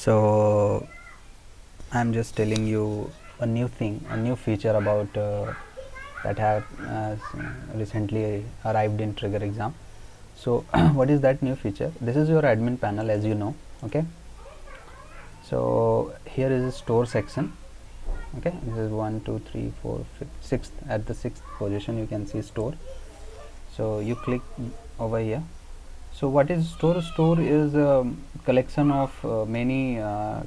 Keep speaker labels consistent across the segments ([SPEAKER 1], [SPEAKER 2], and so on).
[SPEAKER 1] So I'm just telling you a new thing, a new feature about that have recently arrived in Trigger exam. So what is that new feature? This is your admin panel, as you know. Okay, so here is a store section. Okay, this is 1 2 3 4 5, 6th, at the 6th position you can see store. So you click over here. So what is store? Store is a collection of many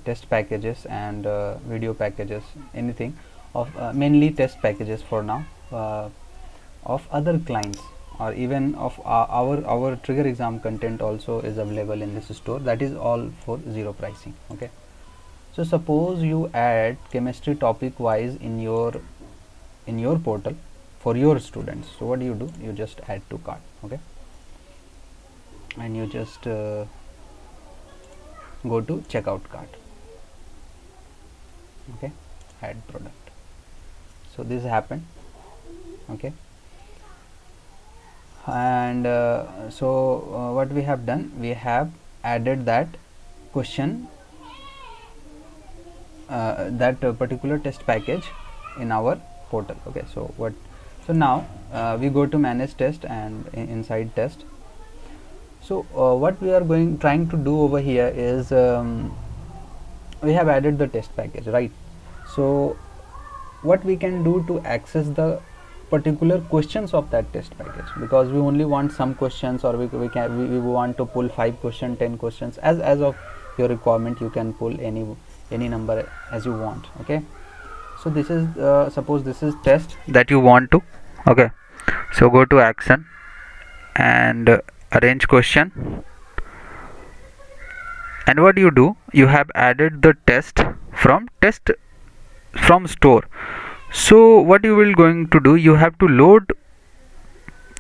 [SPEAKER 1] test packages and video packages, anything of mainly test packages for now, of other clients, or even of our Trigger exam content also is available in this store. That is all for zero pricing. Okay, so suppose you add chemistry topic wise in your portal for your students. So what do? You just add to cart. Okay, and you just go to checkout cart. Okay, add product. So this happened. Okay, and what we have done, we have added that question, that particular test package in our portal. Okay, so now we go to manage test and inside test. So what we are trying to do over here is, we have added the test package, right? So what we can do to access the particular questions of that test package, because we only want some questions, or we want to pull 5 questions, 10 questions, as of your requirement. You can pull any number as you want. Okay, so this is suppose this is test that you want to. Okay, so go to action and arrange question, and what do, you have added the test from store. So what you will going to do, you have to load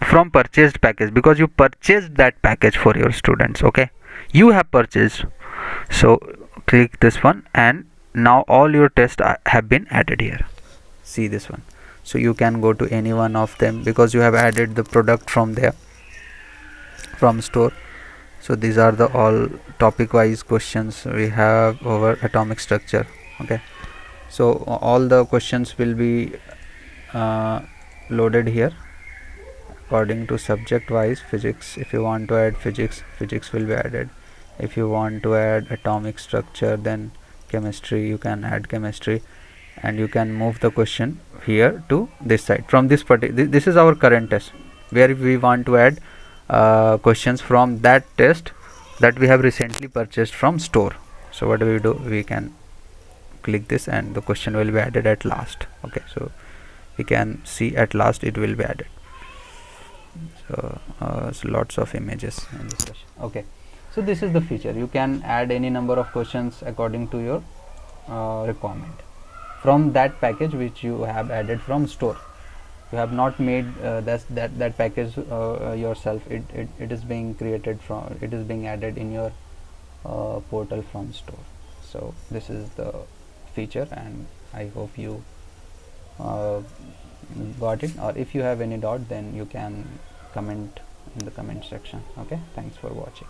[SPEAKER 1] from purchased package, because you purchased that package for your students. Okay, you have purchased. So click this one, and now all your tests have been added here. See this one. So you can go to any one of them, because you have added the product from there, from store. So these are the all topic wise questions we have over atomic structure. Okay, so all the questions will be loaded here according to subject wise. Physics, if you want to add physics will be added. If you want to add atomic structure, then chemistry, you can add chemistry, and you can move the question here to this side. From this this is our current test, where we want to add questions from that test that we have recently purchased from store. So what do? We can click this, and the question will be added at last. Okay, so we can see at last it will be added. So lots of images in this session. Okay, so this is the feature. You can add any number of questions according to your requirement from that package which you have added from store. You have not made that package yourself. It is being created from, it is being added in your portal from store. So this is the feature, and I hope you got it, or if you have any doubt, then you can comment in the comment section. Okay, thanks for watching.